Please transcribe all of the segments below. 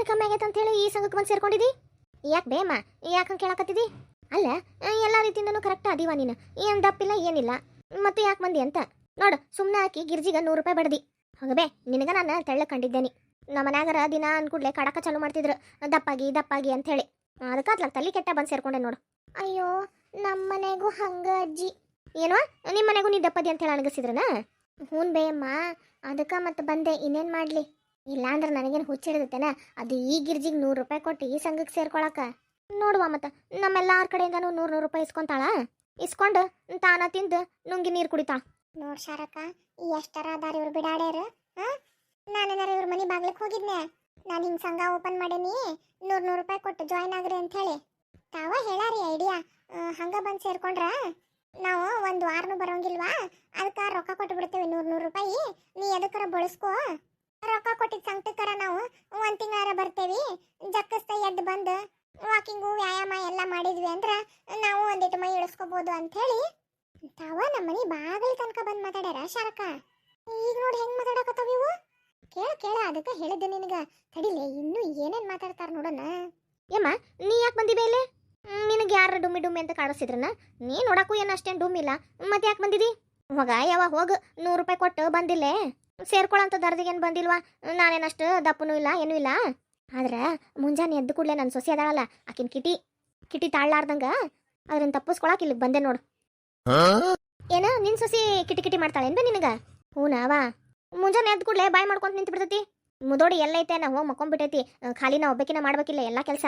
ಏನ್ ಕಮ್ಮಿ ಆಗೈತೆ ಅಂತ ಹೇಳಿ ಈ ಸಂಘಕ್ಕೆ ಬಂದು ಸೇರ್ಕೊಂಡಿದಿ? ಯಾಕೆ ಬೇಮ್ಮ ಯಾಕಂಗೆ ಕೇಳಕತ್ತಿದಿ? ಅಲ್ಲ ಎಲ್ಲ ರೀತಿಯಿಂದನೂ ಕರೆಕ್ಟ್ ಅದೀವ ನೀನು, ಏನು ದಪ್ಪಿಲ್ಲ ಏನಿಲ್ಲ, ಮತ್ತೆ ಯಾಕೆ ಬಂದಿ ಅಂತ ನೋಡು. ಸುಮ್ಮನೆ ಹಾಕಿ ಗಿರ್ಜಿಗೆ 100 ರೂಪಾಯಿ ಬಡ್ದಿ ಹೋಗಬೇ. ನಿನಗ ನಾನು ತೆಳ್ಳ ಕಂಡಿದ್ದೇನೆ. ನಮ್ಮ ಮನ್ಯಾಗರ ದಿನ ಅನ್ಕೂಡ್ಲೆ ಕಡಕ ಚಾಲು ಮಾಡ್ತಿದ್ರು ದಪ್ಪಾಗಿ ದಪ್ಪಾಗಿ ಅಂತ ಹೇಳಿ. ಅದಕ್ಕೆ ಅತ್ಲಾಗ ತಲೆ ಕೆಟ್ಟ ಬಂದು ಸೇರ್ಕೊಂಡೆ ನೋಡು. ಅಯ್ಯೋ ನಮ್ಮ ಮನೆಗೂ ಹಂಗ ಅಜ್ಜಿ. ಏನೋ ನಿಮ್ಮ ಮನೆಗೂ ನೀ ದಪ್ಪದಿ ಅಂತ ಹೇಳಿ ಅಣಗಿಸಿದ್ರನ? ಹ್ಞೂ ಬೇಯಮ್ಮ, ಅದಕ್ಕೆ ಮತ್ತೆ ಬಂದೆ. ಇನ್ನೇನು ಮಾಡಲಿ, ಇಲ್ಲಾಂದ್ರೆ ನನಗೇನು ಹುಚ್ಚಿಡಿದತ್ತೇನ ಅದು ಈ ಗಿರ್ಜಿಗೆ 100 ರೂಪಾಯಿ ಕೊಟ್ಟು ಈ ಸಂಘಕ್ಕೆ ಸೇರ್ಕೊಳಕ. ನೋಡುವ ಮತ್ತೆ ನಮ್ಮೆಲ್ಲಾರ ಕಡೆಯಿಂದನೂ 100 ರೂಪಾಯಿ ಇಸ್ಕೊಂತಾಳ. ಇಸ್ಕೊಂಡು ತಾನ ತಿಂದು ನುಂಗಿ ನೀರು ಕುಡಿತಾಳ. ನೋಡ್ ಶಾರಕ್ಕ, ಎಷ್ಟರ ಅದಾರ ಇವ್ರು ಬಿಡಾಡ್ಯಾರ. ನಾನೇನಾರ ಇವ್ರ ಮನೆ ಬಾಗ್ಲಿಕ್ಕೆ ಹೋಗಿದ್ನೆ, ನಾನು ಹಿಂಗೆ ಸಂಘ ಓಪನ್ ಮಾಡೀನಿ, 100 ರೂಪಾಯಿ ಕೊಟ್ಟು ಜಾಯ್ನ್ ಆಗ್ರಿ ಅಂತ ಹೇಳಿ ತಾವ ಹೇಳಾರಿ ಐಡಿಯಾ. ಹಂಗ ಬಂದು ಸೇರ್ಕೊಂಡ್ರ ನಾವು ಒಂದು ವಾರನೂ ಬರೋಂಗಿಲ್ವಾ, ಅದಕ್ಕೆ ರೊಕ್ಕ ಕೊಟ್ಟು ಬಿಡ್ತೇವೆ 100 ರೂಪಾಯಿ. ನೀ ಎದಕ್ಕರ ಬಳಸ್ಕೋ. ರೊಕ್ಕ ಕೊಟ್ಟಿದ್ದ ಸಂಘಟಕ್ಕರ ನಾವು 1 ತಿಂಗಳಾರ ಬರ್ತೇವಿ. ಜಕ್ಕಸ್ತ ಎದ್ದು ಬಂದು ವಾಕಿಂಗು ವ್ಯಾಯಾಮ ಎಲ್ಲ ಮಾಡಿದ್ವಿ ಅಂದ್ರೆ ನಾವು ಒಂದಿಟ್ಟು ಮೈ ಇಳಿಸ್ಕೋಬೋದು ಅಂತ ಹೇಳಿ ತಾವ ನಮ್ಮ ಮನೆ ಬಾಗಿಲು ತನಕ ಬಂದು ಮಾತಾಡ್ಯಾರ ಶಾರಕ. ಈಗ ನೋಡಿ ಹೆಂಗೆ ಮಾತಾಡಕತ್ತಾವ ಇವು. ಕೇಳ ಅದಕ್ಕೆ ಹೇಳಿದ್ದೆ ನಿನಗ. ತಡಿಲೆ ಇನ್ನೂ ಏನೇನು ಮಾತಾಡ್ತಾರ ನೋಡೋಣ. ಏಮ್ಮ ನೀ ಯಾಕೆ ಬಂದಿದೆ ಇಲ್ಲಿ? ನಿನಗೆ ಯಾರು ಡುಮ್ಮಿ ಡುಮ್ಮಿ ಅಂತ ಕಾಡಿಸಿದ್ರನ? ನೀ ನೋಡಕ್ಕೂ ಏನು ಅಷ್ಟೇನು ಡುಮ್ಮಿ ಇಲ್ಲ, ಮತ್ತೆ ಯಾಕೆ ಬಂದಿದಿ? ಹೋಗ ಯಾವಾಗ ಹೋಗು, 100 ರೂಪಾಯಿ ಕೊಟ್ಟು ಬಂದಿಲ್ಲೇ ಸೇರ್ಕೊಳ್ಳೋಂಥ ದರ್ದಿಗೇನು ಬಂದಿಲ್ವಾ? ನಾನೇನಷ್ಟು ದಪ್ಪನೂ ಇಲ್ಲ ಏನೂ ಇಲ್ಲ. ಆದ್ರೆ ಮುಂಜಾನೆ ಎದ್ದು ಕೂಡಲೇ ನನ್ನ ಸೊಸೆ ಅದಾಳಲ್ಲ ಆಕಿನ ಕಿಟಿ ತಾಳ್ಲಾರ್ದಂಗ ಅದನ್ನ ತಪ್ಪಿಸ್ಕೊಳಕ್ಕೆ ಇಲ್ಲಿಗೆ ಬಂದೆ ನೋಡು. ಏನ ನಿನ್ ಸೊಸಿ ಕಿಟಿ ಮಾಡ್ತಾಳೇನ್ಬೇ ನಿನಗ? ಹೂನವಾ, ಮುಂಜಾನೆ ಎದ್ದು ಕೂಡಲೇ ಬಾಯ್ ಮಾಡ್ಕೊಂತ ನಿಂತು ಬಿಡ್ತೈತಿ. ಮುದೋಡಿ ಎಲ್ಲೈತೆ ನಾ ಹೋಗಿ ಮಕ್ಕೊಂಡ್ಬಿಟ್ಟೈತಿ. ಖಾಲಿ ನಾ ಒಬ್ಬಕಿನ ಮಾಡ್ಬೇಕಿಲ್ಲ ಎಲ್ಲ ಕೆಲಸ.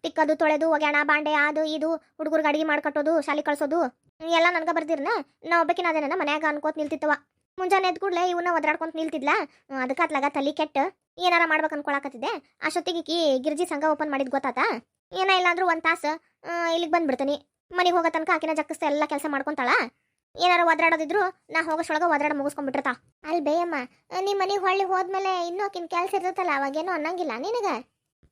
ತಿಕ್ಕದು ತೊಳೆದು ಒಗ್ಯಾಣ ಬಾಂಡೆ ಅದು ಇದು ಹುಡುಗರಿಗೆ ಅಡಿಗೆ ಮಾಡ್ಕಟ್ಟೋದು ಶಾಲೆ ಕಳ್ಸೋದು ಎಲ್ಲ ನನಗೆ ಬರ್ದಿರ್ನ. ನಾ ಒಬ್ಬಕಿನ ಅದೇನ ಮನ್ಯಾಗ ಅನ್ಕೋತ ನಿಲ್ತಿತ್ತವ. ಮುಂಜಾನೆ ಎದ್ದು ಕೂಡಲೇ ಇವನ್ನ ಒದ್ರಾಡ್ಕೊಂತ ನಿಲ್ತಿದ್ಲ. ಅದಕ್ಕೆ ಅತ್ಲಾಗ ತಲೆ ಕೆಟ್ಟ ಏನಾರ ಮಾಡ್ಬೇಕು ಅನ್ಕೊಳಕತ್ತಿದ್ದೆ. ಅಷ್ಟೊತ್ತಿಗೆ ಗಿರ್ಜಿ ಸಂಘ ಓಪನ್ ಮಾಡಿದ್ ಗೊತ್ತಾತ. ಏನ ಇಲ್ಲ ಅಂದ್ರೂ 1 ತಾಸು ಇಲ್ಲಿಗೆ ಬಂದ್ಬಿಡ್ತೀನಿ. ಮನೆಗೆ ಹೋಗೋ ತನಕ ಆಕಿನ ಜಕ್ಕಸ್ತ ಎಲ್ಲ ಕೆಲಸ ಮಾಡ್ಕೊಂತಾಳ. ಏನಾರ ಒದ್ರಾಡೋದಿದ್ರು ನಾ ಹೋಗೋಷ್ಟೊಳಗೆ ಒದ್ರಾಡ ಮುಗಿಸ್ಕೊಂಡ್ಬಿಟ್ಟಿರ್ತಾ. ಅಲ್ಲಿ ಬೇಯಮ್ಮ, ನಿಮ್ಮ ಮನೆಗೆ ಹೊಳ್ಳಿ ಹೋದ್ಮೇಲೆ ಇನ್ನೂ ಆಕಿನ ಕೆಲಸ ಇರ್ತೈತಲ್ಲ, ಅವಾಗೇನೋ ಅನ್ನಂಗಿಲ್ಲ ನಿನಗ.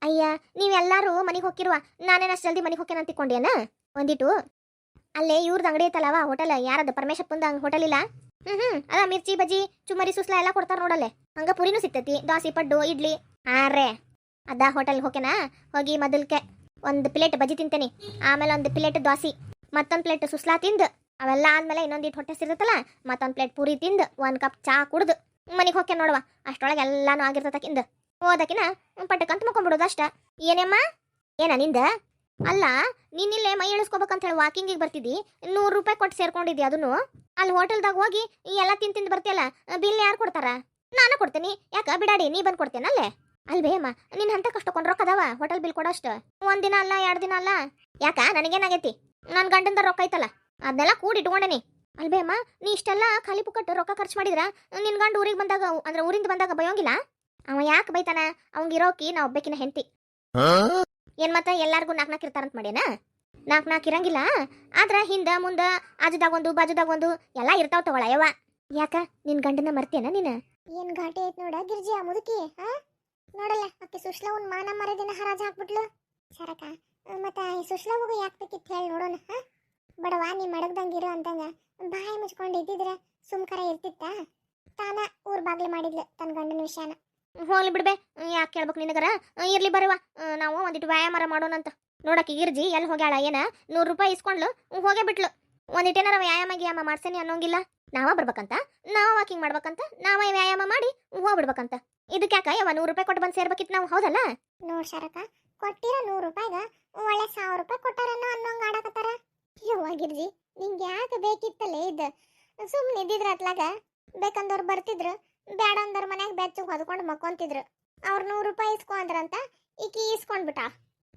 ಅಯ್ಯ ನೀವೆಲ್ಲರೂ ಮನೆಗೆ ಹೋಗಿರುವ, ನಾನೇನಷ್ಟು ಜಲ್ದಿ ಮನೆಗೆ ಹೋಗ್ತೇನೆ ಅಂತ ತಿಳ್ಕೊಂಡೇನ? ಒಂದಿಟ್ಟು ಅಲ್ಲೇ ಇವ್ರದ್ದು ಅಂಗಡಿ ಐತಲ್ಲವ ಹೋಟೆಲ್, ಯಾರದು ಪರಮೇಶಪ್ಪಂದ ಹೋಟೆಲ್ ಇಲ್ಲ? ಅದ ಮಿರ್ಚಿ ಬಜ್ಜಿ ಚುಮರಿ ಸುಸ್ಲಾ ಎಲ್ಲ ಕೊಡ್ತಾರ ನೋಡಲ್ಲೇ. ಹಂಗ ಪುರಿನೂ ಸಿಗ್ತೈತಿ, ದೋಸೆ ಪಡ್ಡು ಇಡ್ಲಿ. ರೇ ಅದ ಹೋಟೆಲ್ ಹೋಕೆನಾ? ಹೋಗಿ ಮೊದಲ್ಕೆ 1 ಪ್ಲೇಟ್ ಬಜ್ಜಿ ತಿಂತೇನಿ, ಆಮೇಲೆ 1 ಪ್ಲೇಟ್ ದೋಸೆ, ಮತ್ತೊಂದು ಪ್ಲೇಟ್ ಸುಸ್ಲಾ ತಿಂದು, ಅವೆಲ್ಲ ಆದ್ಮೇಲೆ ಇನ್ನೊಂದಿಟ್ಟು ಹೊಟ್ಟೆ ಸಿರ್ತೈತಲ್ಲ, ಮತ್ತೊಂದು ಪ್ಲೇಟ್ ಪೂರಿ ತಿಂದು 1 ಕಪ್ ಚಾ ಕುಡ್ದು ಮನೆಗೆ ಹೋಕೆ ನೋಡುವ. ಅಷ್ಟೊಳಗೆ ಎಲ್ಲಾನು ಆಗಿರ್ತತಕ್ಕಿಂದ ಹೋದಕಿನ ಪಟ್ಟಕ್ಕಂತ ಮಕ್ಕೊಂಡ್ಬಿಡೋದು ಅಷ್ಟ. ಏನೇಮ್ಮ ಏನ ನಿಂದ? ಅಲ್ಲ ನೀನಿಲ್ಲೇ ಮೈ ಇಳಿಸ್ಕೋಬೇಕಂತ ಹೇಳಿ ವಾಕಿಂಗಿಗೆ ಬರ್ತಿದ್ದಿ, 100 ರೂಪಾಯಿ ಕೊಟ್ಟು ಸೇರ್ಕೊಂಡಿದ್ದಿ. ಅದನ್ನು ಅಲ್ಲಿ ಹೋಟೆಲ್ದಾಗ ಹೋಗಿ ಎಲ್ಲ ತಿಂದು ಬರ್ತಿಯಲ್ಲ, ಬಿಲ್ ಯಾರು ಕೊಡ್ತಾರ? ನಾನು ಕೊಡ್ತೀನಿ. ಯಾಕ ಬಿಡಾಡಿ ನೀ ಬಂದು ಕೊಡ್ತೇನಲ್ಲೇ? ಅಲ್ಬೇಯಮ್ಮ ನಿನ್ನ ಹಂತ ಕಷ್ಟಕೊಂಡು ರೊಕ್ಕ ಅದಾವ ಹೋಟೆಲ್ ಬಿಲ್ ಕೊಡೋಷ್ಟು? 1 ದಿನ ಅಲ್ಲ 2 ದಿನ ಅಲ್ಲ. ಯಾಕ ನನಗೇನಾಗೈತಿ? ನನ್ನ ಗಂಡಂದ ರೊಕ್ಕ ಐತಲ್ಲ ಅದನ್ನೆಲ್ಲ ಕೂಡಿಟ್ಕೊಂಡೇನಿ. ಅಲ್ಬೇಯಮ್ಮ ನೀ ಇಷ್ಟೆಲ್ಲ ಖಾಲಿ ಪುಕ್ಕಟ್ಟು ರೊಕ್ಕ ಖರ್ಚು ಮಾಡಿದ್ರ ನಿನ್ನ ಗಂಡ ಊರಿಗೆ ಬಂದಾಗ, ಅಂದ್ರೆ ಊರಿಂದ ಬಂದಾಗ ಬಯೋಂಗಿಲ್ಲ? ಅವ ಯಾಕೆ ಬೈತಾನ? ಅವಂಗಿರೋಕಿ ನಾ ಒಬ್ಬಕಿನ ಹೆಂಡತಿ. ಏನ್ ಮತ್ತೆ ಎಲ್ಲಾರ್ಗು 4 ಇರ್ತಾರಂತ ಮಾಡ್ಯಾನ? 4 ಇರಂಗಿಲ್ಲ. ಆದ್ರ ಹಿಂದ ಮುಂದ ಆಜುದಾಗೊಂದು ಬಾಜುದಾಗೊಂದು ಎಲ್ಲ ಇರ್ತಾವ ತಗೊಳ ಯವ್ವ. ಯಾಕ ನಿನ್ ಗಂಡನ ಮರ್ತೇನ ನೀನ? ಏನ್ ಘಾಟಿ ಐತ್ ನೋಡ ಗಿರ್ಜಿ ಆ ಮುದುಕಿ. ನೋಡಲ್ಲ ಅಕ್ಕಿ ಸುಶ್ಲವನ್ ಮಾನ ಮರದಿನ ಹರಾಜ್ ಹಾಕ್ಬಿಟ್ಲು. ಶರಕ ಮತ್ತ ಈ ಸುಶ್ಲವಗೂ ಯಾಕೆ ಬೇಕಿತ್ತು ಹೇಳಿ ನೋಡೋಣ. ಬಡವ ನೀ ಮಡಗ್ದಂಗಿರೋ ಅಂತಂಗ ಬಾಯಿ ಮುಚ್ಕೊಂಡು ಇದ್ದಿದ್ರೆ ಸುಮ್ಕರ ಇರ್ತಿತ್ತ? ತಾನ ಊರ್ ಬಾಗ್ಲು ಮಾಡಿದ್ಲು ತನ್ನ ಗಂಡನ ವಿಷಯನ. ಹೋಗ್ಲಿ ಬಿಡ್ಬೇ, ಯಾಕೆ ಕೇಳ್ಬೇಕು ನಿನಗರ? ಇರ್ಲಿ ಬರುವ, ನಾವು ಒಂದಿಟ್ಟು ವ್ಯಾಯಾಮ ಮಾಡೋಣಂತ. ನೋಡಕ್ಕೆ ಗಿರ್ಜಿ ಎಲ್ಲಿ ಹೋಗ್ಯಾಳ ಏನ? 100 ರೂಪಾಯಿ ಇಸ್ಕೊಂಡ್ಲು ಹೋಗೇ ಬಿಟ್ಲು. ಒಂದಿಟ್ಟೇನಾರ ವ್ಯಾಯಾಮ ಮಾಡ್ಸೇನಿ ಅನ್ನೋಂಗಿಲ್ಲ. ನಾವ ಬರ್ಬೇಕಂತ, ನಾವ ವಾಕಿಂಗ್ ಮಾಡ್ಬೇಕಂತ, ನಾವ ವ್ಯಾಯಾಮ ಮಾಡಿ ಹೋಗ್ಬಿಡ್ಬೇಕಂತ. ಇದಕ್ಕೆ ಯಾಕ ಯವ 100 ರೂಪಾಯಿ ಕೊಟ್ಟು ಬಂದು ಸೇರ್ಬೇಕಿತ್ತು ನಾವು, ಹೌದಲ್ಲ? ನೋಡ್ ಶರಕ, ಕೊಟ್ಟಿರೋ 100 ರೂಪಾಯಿಗ ಒಳ್ಳೆ 1000 ರೂಪಾಯಿ ಕೊಟ್ಟಾರನ್ನೋ ಅನ್ನೋಂಗ ಆಡಕತ್ತಾರ. ಯವ್ವ ಗಿರ್ಜಿ ನಿಂಗೆ ಯಾಕೆ ಬೇಕಿತ್ತಲ್ಲೇ ಇದು? ಸುಮ್ಮನೆ ಇದ್ದಿದ್ರ ಅತ್ಲಾಗ ಬೇಕಂದವ್ರು ಬರ್ತಿದ್ರು, ಬೇಡ ಅಂದವ್ರ ಮನ್ಯಾಗ ಬೆಚ್ಚಗೆ ಹೊದ್ಕೊಂಡು ಮಕ್ಕೊಂತಿದ್ರು. ಅವ್ರು 100 ರೂಪಾಯಿ ಇಸ್ಕೊಂಡ್ರಂತ ಈಕಿ ಇಸ್ಕೊಂಡ್ಬಿಟ್ಟ.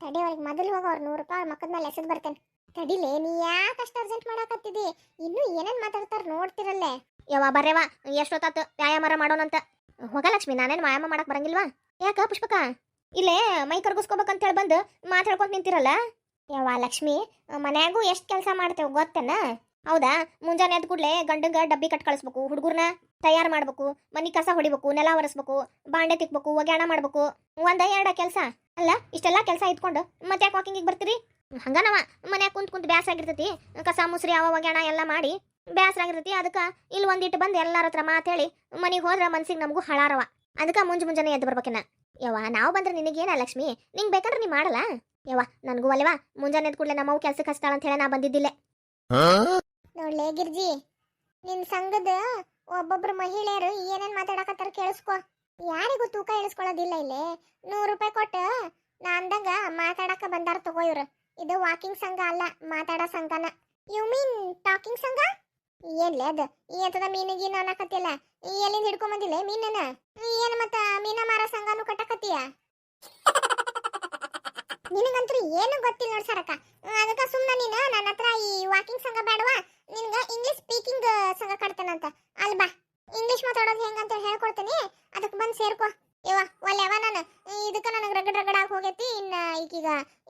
ತಡಿ ಅವ್ರಿಗೆ ಮೊದಲು ಹೋಗಿ ಅವ್ರು 100 ರೂಪಾಯಿ ಮಕ್ಕದ ಮೇಲೆ ಎಸೆದು ಬರ್ತೇನೆ. ತಡಿಲೇ, ನೀ ಯಾಕೆ ಅಷ್ಟು ಅರ್ಜೆಂಟ್ ಮಾಡಾಕತ್ತಿದ್ದಿ? ಇನ್ನೂ ಏನೇನು ಮಾತಾಡ್ತಾರ ನೋಡ್ತಿರಲ್ಲೇ. ಯವ್ವ ಬರ್ಯವ, ಎಷ್ಟೊತ್ತಾತು ವ್ಯಾಯಾಮ ಮಾಡೋಣಂತ. ಹೋಗ ಲಕ್ಷ್ಮಿ, ನಾನೇನು ವ್ಯಾಯಾಮ ಮಾಡಕ್ ಬರಂಗಿಲ್ವಾ? ಯಾಕ ಪುಷ್ಪಕ ಇಲ್ಲೇ ಮೈ ಕರ್ಗಿಸ್ಕೋಬೇಕಂತ ಹೇಳಿ ಬಂದು ಮಾತಾಡ್ಕೊಂತ ನಿಂತಿರಲ್ಲ? ಯವ್ವ ಲಕ್ಷ್ಮಿ, ಮನ್ಯಾಗೂ ಎಷ್ಟು ಕೆಲಸ ಮಾಡ್ತೇವೆ ಗೊತ್ತೇನ? ಹೌದಾ? ಮುಂಜಾನೆ ಎದ್ದು ಕೂಡಲೇ ಗಂಡಂಗ ಡಬ್ಬಿ ಕಟ್ ಕಳಿಸ್ಬೇಕು, ಹುಡುಗರ್ನ ತಯಾರು ಮಾಡ್ಬೇಕು, ಮನಿ ಕಸ ಹೊಡಿಬೇಕು, ನೆಲ ಒರೆಸ್ಬೇಕು, ಬಾಂಡೆ ತಿಕ್ಬೇಕು, ಒಗ್ಯಾಣ ಮಾಡ್ಬೇಕು. 1-2 ಕೆಲಸ ಅಲ್ಲ? ಇಷ್ಟೆಲ್ಲ ಕೆಲಸ ಇಟ್ಕೊಂಡು ಮತ್ತೆ ಯಾಕೆ ವಾಕಿಂಗಿಗೆ ಬರ್ತೀರಿ? ಹಂಗ ನಾವ ಮನ್ಯಾಗ ಕುಂತ್ ಬ್ಯಾಸರ ಆಗಿರ್ತೈತಿ, ಕಸ ಮುಸ್ರಿ ಅವ ಒಗ್ಯಾಣ ಎಲ್ಲ ಮಾಡಿ ಬ್ಯಾಸರ ಆಗಿರ್ತೈತಿ. ಅದಕ್ಕೆ ಇಲ್ಲಿ ಒಂದಿಟ್ಟು ಬಂದು ಎಲ್ಲಾರ ಹತ್ರ ಮಾತೇಳಿ ಮನೆಗೆ ಹೋದ್ರೆ ಮನ್ಸಿಗೆ ನಮಗೂ ಹಳಾರವ. ಅದಕ್ಕೆ ಮುಂಜಾನೆ ಎದ್ದು ಬರ್ಬೇಕಿನ್ನ. ಯವ್ವ ನಾವು ಬಂದ್ರೆ ನಿನಗೇನ ಲಕ್ಷ್ಮಿ, ನಿಂಗೆ ಬೇಕಾದ್ರೆ ನೀ ಮಾಡಲ್ಲ. ಯವ್ವ ನನಗೂ ಅಲ್ವಾ, ಮುಂಜಾನೆ ಎದ್ದ ಕೂಡಲೇ ನಮ್ಮವು ಕೆಲ್ಸಕ್ಕೆ ಹಚ್ತಾಳ ಅಂತ ಹೇಳಿ ನಾ ಬಂದಿದ್ದಿಲ್ಲ. ನೋಡ್ಲೇ ಗಿರ್ಜಿ, ನಿನ್ ಸಂಘದ ಒಬ್ಬೊಬ್ರು ಮಹಿಳೆಯರು ಏನೇನ್ ಮಾತಾಡಕತ್ತಾರ ಕೇಳಿಸ್ಕೊ. ಯಾರಿಗೂ ತೂಕ ಇಳಿಸ್ಕೊಳ್ಳೋದಿಲ್ಲ ಇಲ್ಲಿ. 100 ರೂಪಾಯಿ ಕೊಟ್ಟು ನಾ ಅಂದಂಗ ಮಾತಾಡಕ ಬಂದಾರ ತಗೋ ಇವ್ರು. ಇದು ವಾಕಿಂಗ್ ಸಂಘ ಅಲ್ಲ, ಮಾತಾಡೋ ಸಂಘನ. ಯು ಮೀನ್ ಟಾಕಿಂಗ್ ಸಂಘ? ಏನ್ಲೇ ಅದು ಏತದ ಮೀನಿಗೀನ ಅನ್ನಕತ್ತಿಲ್ಲ, ಎಲ್ಲಿಂದ ಹಿಡ್ಕೊಂಬಂದಿಲ್ಲ ಮೀನನ್ನ? ಏನ್ ಮತ್ತ ಮೀನ ಮಾರ ಸಂಘನು ಕಟ್ಟಕತ್ತೀಯ? ನಿನಗಂತೂ ಏನು ಗೊತ್ತಿಲ್ಲ ನೋಡ್ ಸರಕ. ಅದಕ್ಕ ಸುಮ್ಮನೆ ನೀನು ನನ್ನ ಹತ್ರ ಈ ವಾಕಿಂಗ್ ಸಂಘ ಬೇಡವಾ, ನಿನ್ಗ ಇಂಗ್ಲಿಷ್ ಸ್ಪೀಕಿಂಗ್ ಸಂಘ ಕಟ್ತೇನಂತ. ಅಲ್ಲಿ ಬಾ, ಇಂಗ್ಲಿಷ್ ಮಾತಾಡೋದು ಹೆಂಗಂತ ಹೇಳ್ಕೊಡ್ತೇನೆ, ಅದಕ್ಕೆ ಬಂದು ಸೇರ್ಕೊ. ಇವ ಒಲ್ಲೆವ ನಾನು ಇದಕ್ಕೆ ನನಗೆ ರಗಡ್ ರಗಡಾಗಿ ಹೋಗೈತಿ. ಇನ್ನು ಈಗೀಗ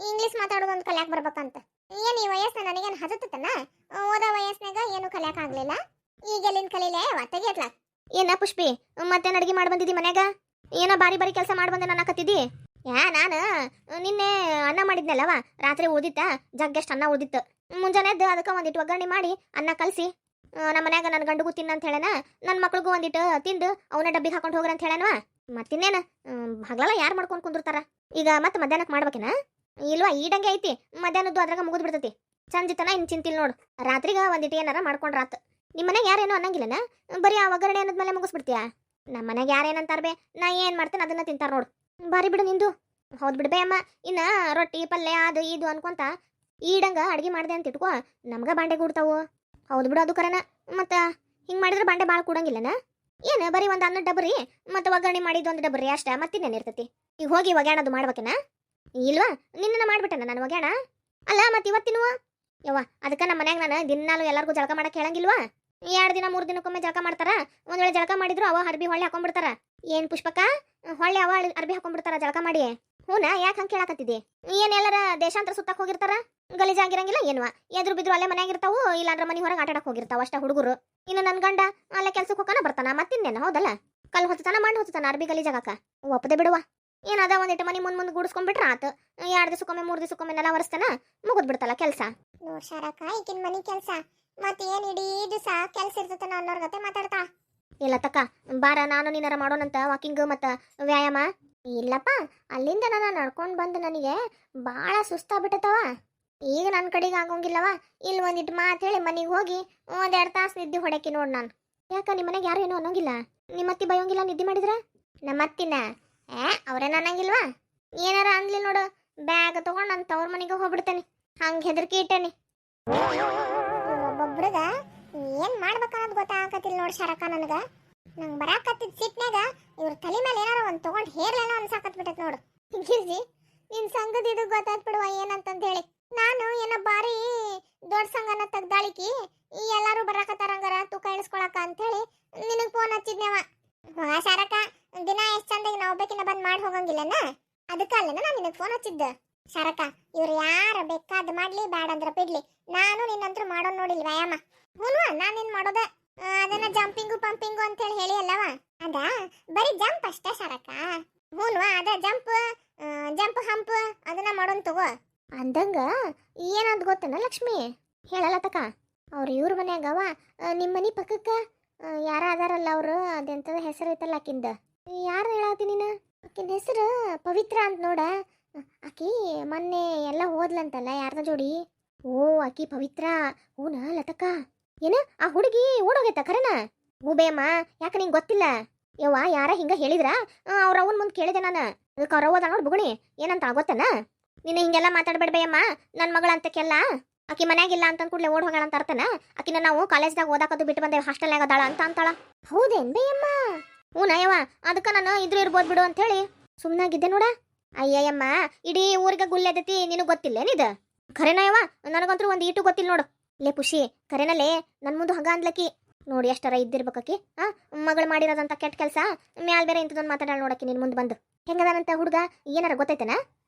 ಇಂಗ್ಲಿಷ್ ಮಾತಾಡೋದು ಒಂದು ಕಲ್ಯಾಕ್ ಬರ್ಬೇಕಂತ. ಏನು ಈ ವಯಸ್ಸನ್ನ ನನಗೇನು ಹತ್ತತನ? ಓದೋ ವಯಸ್ಸಿನಾಗ ಏನು ಕಲ್ಯಾಕ್ ಆಗ್ಲಿಲ್ಲ, ಈಗೆಲ್ಲಿಂದ ಕಲೀಲೆ ತೆಗಿಯತ್ಲ. ಏನ ಪುಷ್ಪಿ, ಮತ್ತೇನು ಅಡಿಗೆ ಮಾಡಿ ಬಂದಿದ್ದಿ ಮನ್ಯಾಗ? ಏನೋ ಬಾರಿ ಬಾರಿ ಕೆಲಸ ಮಾಡಿ ಬಂದೆ ಅನ್ನಕತ್ತಿದ್ದಿ. ನಾನು ನಿನ್ನೆ ಅನ್ನ ಮಾಡಿದ್ನಲ್ಲವ, ರಾತ್ರಿ ಉಳ್ದಿತ್ತ, ಜಗ್ಗೆಷ್ಟು ಅನ್ನ ಉಳ್ದಿತ್ತು. ಮುಂಜಾನೆ ಎದ್ದು ಅದಕ್ಕೆ ಒಂದಿಟ್ಟು ಒಗ್ಗರಣೆ ಮಾಡಿ ಅನ್ನ ಕಲಸಿ ನಮ್ಮ ಮನ್ಯಾಗ ನನ್ನ ಗಂಡುಗೂ ತಿನ್ನಂತ ಹೇಳೇನ, ನನ್ನ ಮಕ್ಳಿಗೂ ಒಂದಿಟ್ಟು ತಿಂದು ಅವನ ಡಬ್ಬಿಗೆ ಹಾಕೊಂಡು ಹೋಗ್ರ ಅಂತ ಹೇಳೇನವ. ಮತ್ತಿನ್ನೇನು ಹಗಲೆಲ್ಲ ಯಾರು ಮಾಡ್ಕೊಂಡು ಕುಂದಿರ್ತಾರ? ಈಗ ಮತ್ತೆ ಮಧ್ಯಾಹ್ನಕ್ಕೆ ಮಾಡ್ಬೇಕೇನ? ಇಲ್ವಾ, ಈಡಂಗೆ ಐತಿ. ಮಧ್ಯಾಹ್ನದ್ದು ಅದ್ರಾಗ ಮುಗಿದು ಬಿಡ್ತೈತಿ. ಚಂದಿತನ ಇನ್ನು ಚಿಂತಿಲ್ ನೋಡು. ರಾತ್ರಿಗೆ ಒಂದಿಟ್ಟು ಏನಾರ ಮಾಡ್ಕೊಂಡ್ರಾತ್. ನಿಮ್ಮ ಮನೆಗೆ ಯಾರೇನು ಅನ್ನಂಗಿಲ್ಲನ? ಬರೀ ಆ ಒಗ್ಗರಣೆ ಅನ್ನೋದ್ಮೇಲೆ ಮುಗಿಸ್ಬಿಡ್ತೀಯ? ನಮ್ಮ ಮನೆಗೆ ಯಾರೇನಂತಾರ ಬೇ, ನಾ ಏನು ಮಾಡ್ತೇನೆ ಅದನ್ನ ತಿಂತಾರ ನೋಡು. ಬಾರಿ ಬಿಡು ನಿಂದು. ಹೌದು ಬಿಡ್ಬೇ ಅಮ್ಮ, ಇನ್ನು ರೊಟ್ಟಿ ಪಲ್ಯ ಅದು ಇದು ಅನ್ಕೊಂತ ಈಡಂಗ ಅಡ್ಗೆ ಮಾಡಿದೆ ಅಂತ ಇಟ್ಕೋ, ನಮ್ಗ ಬಾಂಡೆ ಕೂಡ್ತಾವು. ಹೌದು ಬಿಡು, ಅದು ಕರನ. ಮತ್ತು ಹಿಂಗೆ ಮಾಡಿದ್ರೆ ಬಾಂಡೆ ಭಾಳ ಕೂಡಂಗಿಲ್ಲನ? ಏನು ಬರೀ ಒಂದು ಅನ್ನದ ಡಬ್ರಿ ಮತ್ತು ಒಗ್ಗರಣೆ ಮಾಡಿದ್ದು ಒಂದು ಡಬ್ರಿ ಅಷ್ಟೇ, ಮತ್ತಿನ್ನೇನು ಇರ್ತೈತಿ? ಈಗ ಹೋಗಿ ಒಗ್ಯಾಣದು ಮಾಡ್ಬೇಕೇನ? ಇಲ್ವಾ, ನಿನ್ನ ಮಾಡ್ಬಿಟ್ಟೆನ ನಾನು ಒಗ್ಯಾಣ. ಅಲ್ಲ ಮತ್ತೆ ಇವತ್ತಿನೂ ಯವ್ವ, ಅದಕ್ಕೆ ನಮ್ಮ ಮನ್ಯಾಗ ನಾನು ದಿನಾಲು ಎಲ್ಲರಿಗೂ ಜಳಕ ಮಾಡಕ್ಕೆ ಹೇಳಂಗಿಲ್ವಾ? 2 ದಿನ 3 ದಿನಕ್ಕೊಮ್ಮೆ ಜಳಕ ಮಾಡ್ತಾರ. ಒಂದು ವೇಳೆ ಜಳಕ ಮಾಡಿದ್ರು ಅವ ಅರ್ಬಿ ಹೊಳ್ಳಿ ಹಾಕೊಂಡ್ಬಿಡ್ತಾರ. ಏನು ಪುಷ್ಪಕ್ಕ, ಹೊಳ್ಳಿ ಅವ ಅರ್ಬಿ ಹಾಕೊಂಡ್ಬಿಡ್ತಾರ ಜಳಕ ಮಾಡಿ? ಹೂನಾ, ಯಾಕೆ ಹಂಗೆ ಕೇಳಾಕತ್ತಿದ್ದಿ? ಏನು ಎಲ್ಲರ ದೇಶಾಂತರ ಸುತ್ತಕ್ಕೆ ಹೋಗಿರ್ತಾರ, ಗಲೀಜಾಗಿರಂಗಿಲ್ಲ ಏನ್ವಾ? ಎದ್ರು ಬಿದ್ರು ಅಲ್ಲೇ ಮನ್ಯಾಗ ಇರ್ತಾವು, ಇಲ್ಲಾಂದ್ರೆ ಮನೆ ಹೊರಗೆ ಆಟಾಡಕ್ಕೆ ಹೋಗಿರ್ತಾವ ಅಷ್ಟ ಹುಡುಗರು. ಇನ್ನು ನನ್ನ ಗಂಡ ಅಲ್ಲೇ ಕೆಲ್ಸಕ್ಕೆ ಹೋಗೋಣ ಬರ್ತಾನ, ಮತ್ತಿನ್ನೇನು? ಹೌದಲ್ಲ, ಕಲ್ಲು ಹೊತ್ತಾನ ಮಣ್ಣು ಹೊತ್ತಾನ ಅರ್ಬಿ ಗಲೀಜಾಗಕ್ಕ. ಒಪ್ಪದೆ ಬಿಡುವ. ಏನದ ಒಂದಿಟ್ಟು ಮನೆ ಮುಂದೆ ಗೂಡಿಸ್ಕೊಂಡ್ಬಿಟ್ರ ಆತು. 2 ದಿವಸಕ್ಕೊಮ್ಮೆ 3 ದಿವಸಕ್ಕೊಮ್ಮೆ ನೆಲ ಒರೆಸ್ತಾನ, ಮುಗಿದ್ ಬಿಡ್ತಲ್ಲ ಕೆಲಸ. ನೋಡ್ ಶಾರಕ, ಈಕಿನ ಮನೆ ಕೆಲಸ ಮತ್ತೆ ಏನು ಇಡೀ ದಿವಸ ಕೆಲಸ ಇರ್ತತನ ಅನ್ನೋರ್ ಗತೆ ಮಾತಾಡ್ತಾ ಇಲ್ಲ ತಕ್ಕ. ಬಾರ, ನಾನು ನೀನಾರ ಮಾಡೋಣಂತ ವಾಕಿಂಗ್ ಮತ್ತು ವ್ಯಾಯಾಮ. ಇಲ್ಲಪ್ಪ, ಅಲ್ಲಿಂದ ನಾನು ನಡ್ಕೊಂಡು ಬಂದು ನನಗೆ ಭಾಳ ಸುಸ್ತಾಗ್ಬಿಟ್ಟತವ. ಈಗ ನನ್ನ ಕಡೆಗೆ ಆಗೋಂಗಿಲ್ಲವ. ಇಲ್ಲಿ ಒಂದಿಟ್ಟು ಮಾತು ಹೇಳಿ ಮನೆಗೆ ಹೋಗಿ 1-2 ತಾಸು ನಿದ್ದೆ ಹೊಡಕಿ ನೋಡು ನಾನು. ಯಾಕ ನಿಮ್ಮ ಮನೆಗೆ ಯಾರು ಏನೂ ಅನ್ನೋಂಗಿಲ್ಲ? ನಿಮ್ಮತ್ತಿ ಬಯೋಂಗಿಲ್ಲ ನಿದ್ದೆ ಮಾಡಿದ್ರ? ನಮ್ಮತ್ತಿನ ಅವ್ರೇನು ಅನ್ನಂಗಿಲ್ವಾ? ಏನಾರ ಅನ್ಲಿ ನೋಡು, ಬ್ಯಾಗ್ ತೊಗೊಂಡು ನಾನು ತವ್ರ ಮನೆಗೆ ಹೋಗ್ಬಿಡ್ತೇನೆ. ಹಂಗೆ ಹೆದರ್ಕಿ ಇಟ್ಟೇನಿ. ಒಬ್ಬೊಬ್ರದ ಏನು ಮಾಡ್ಬೇಕನ್ನೋದು ಗೊತ್ತಾಗತ್ತಿಲ್ಲ ನೋಡಿ ಶಾರಕ. ನನಗೆ ಬರಾಕತ್ತಿದ್ ಸಿಟ್ನಾಗ ಇವ್ರ ತಲೆ ಮೇಲೆ ಏನಾರ ಒಂದು ತೊಗೊಂಡು ಹೇರ್ಲೇನೋ ಅನ್ಸಾಕತ್ಬಿಟ್ಟೈತೆ ನೋಡು. ಗಿರ್ಜಿ, ನಿನ್ನ ಸಂಘದ ಇದು ಗೊತ್ತಾಗ್ಬಿಡುವ ಏನಂತಂದು ಹೇಳಿ. ನಾನು ಏನೋ ಬಾರಿ ದೊಡ್ಡ ಸಂಘನ ತೆಗ್ದಾಳಿಕಿ, ಈ ಎಲ್ಲರೂ ಬರಾಕತ್ತಾರಂಗಾರ ತೂಕ ಇಳಿಸ್ಕೊಳಕ ಅಂತೇಳಿ ನಿನಗೆ ಫೋನ್ ಹಚ್ಚಿದ್ನೇವ. ಶಾರಕ, ದಿನ ಎಷ್ಟು ಚಂದಾಗಿ ನಾವು ಒಬ್ಬಕಿನ ಬಂದು ಮಾಡಿ ಹೋಗಂಗಿಲ್ಲನ? ಅದಕ್ಕೆ ಅಲ್ಲೇನ ನಾನು ನಿನಗೆ ಫೋನ್ ಹಚ್ಚಿದ್ದೆ. ಶಾರಕ, ಇವ್ರು ಯಾರ ಬೇಕಾದ ಮಾಡ್ಲಿ, ಬ್ಯಾಡ ಅಂದ್ರ ಬಿಡ್ಲಿ, ನಾನು ನಿನ್ನಂತರೂ ಮಾಡೋದು ನೋಡಿಲ್ಲ ವ್ಯಾಯಾಮ. ಹ್ಞೂ, ನಾನೇನು ಮಾಡೋದ ಅದನ್ನ ಜಂಪಿಂಗು ಪಂಪಿಂಗು ಅಂತೇಳಿ ಹೇಳಿ ಅಲ್ಲವ? ಅದ ಬರೀ ಜಂಪ್ ಅಷ್ಟೇ ಶಾರಕ. ಹ್ಞೂ, ಅದ ಜಂಪ್ ಹಂಪ್ ಅದನ್ನ ಮಾಡೋನ್ ತಗೋ. ಅಂದಂಗ ಏನಂತ ಗೊತ್ತೇನ ಲಕ್ಷ್ಮಿ? ಹೇಳಲ್ಲ ತಕ. ಅವ್ರು ಇವ್ರ ಮನ್ಯಾಗವ, ನಿಮ್ಮ ಮನೆ ಪಕ್ಕಕ್ಕೆ ಯಾರ ಅದಾರಲ್ಲ ಅವರು, ಅದೆಂತದ ಹೆಸರು ಐತಲ್ಲ ಆಕಿಂದ. ಯಾರು ಹೇಳತ್ತಿ ನೀನು? ಆಕಿನ ಹೆಸರು ಪವಿತ್ರ ಅಂತ ನೋಡ. ಆಕಿ ಮೊನ್ನೆ ಎಲ್ಲ ಹೋದ್ಲಂತಲ್ಲ ಯಾರ್ದ ಜೋಡಿ. ಓ, ಆಕಿ ಪವಿತ್ರ. ಹೂನ ಲತಕ್ಕ? ಏನ ಆ ಹುಡುಗಿ ಓಡೋಗೈತ ಖರೇನ? ಹೂ ಬೇಯಮ್ಮ, ಯಾಕೆ ನಿಂಗೆ ಗೊತ್ತಿಲ್ಲ? ಯವ್ವ, ಯಾರ ಹಿಂಗ ಹೇಳಿದ್ರ? ಅವ್ರ ಅವನ ಮುಂದೆ ಕೇಳಿದೆ ನಾನು. ಅದಕ್ಕೆ ಅವ್ರ ಅವ್ವದ ನೋಡಿ ಬುಗುಣಿ ಏನಂತ ಗೊತ್ತನ? ನೀನು ಹಿಂಗೆಲ್ಲ ಮಾತಾಡ್ಬೇಡ್ಬೇಯಮ್ಮ, ನನ್ನ ಮಗಳಂತಕ್ಕೆಲ್ಲ ಆಕಿ ಮನ್ಯಾಗಿಲ್ಲ ಅಂತ ಕೂಡಲೇ ಓಡ್ ಹೋಗೋಣ ಅಂತ ಅರ್ಥನ? ಆಕಿನ ನಾವು ಕಾಲೇಜ್ದಾಗ ಓದಾಕದು ಬಿಟ್ಟು ಬಂದೇವೆ, ಹಾಸ್ಟೆಲ್ನಾಗ ಅದಾಳ ಅಂತ ಅಂತಾಳ. ಹೌದೇನ್ ಬೇಯಮ್ಮ? ಹ್ಞೂ ನಯವ್ವ, ಅದಕ್ಕೆ ನಾನು ಇದ್ರು ಇರ್ಬೋದು ಬಿಡು ಅಂತೇಳಿ ಸುಮ್ಮನಾಗಿದ್ದೆ ನೋಡ. ಅಯ್ಯಯ್ಯಮ್ಮ, ಇಡೀ ಊರಿಗೆ ಗುಲ್ಲೆದತಿ, ನಿನಗೆ ಗೊತ್ತಿಲ್ಲೇನಿದು? ಖರೇನಯವ್ವ, ನನಗಂತೂ ಒಂದು ಈಟು ಗೊತ್ತಿಲ್ಲ ನೋಡು. ಲೇ ಪುಷಿ, ಖರೇನಲ್ಲೇ ನನ್ನ ಮುಂದೆ ಹಂಗ ಅಂದ್ಲಕ್ಕಿ ನೋಡಿ, ಎಷ್ಟರ ಇದ್ದಿರ್ಬೇಕಿ. ಮಗಳು ಮಾಡಿರೋದಂತ ಕೆಟ್ಟ ಕೆಲಸ ಮ್ಯಾಲ್ ಬೇರೆ ಇಂಥದೊಂದು ಮಾತಾಡೋಣ ನೋಡಕ್ಕೆ ನಿನ್ನ ಮುಂದೆ ಬಂದು. ಹೆಂಗದಾನಂತ ಹುಡುಗ ಏನಾರ ಗೊತ್ತೈತೆನಾ?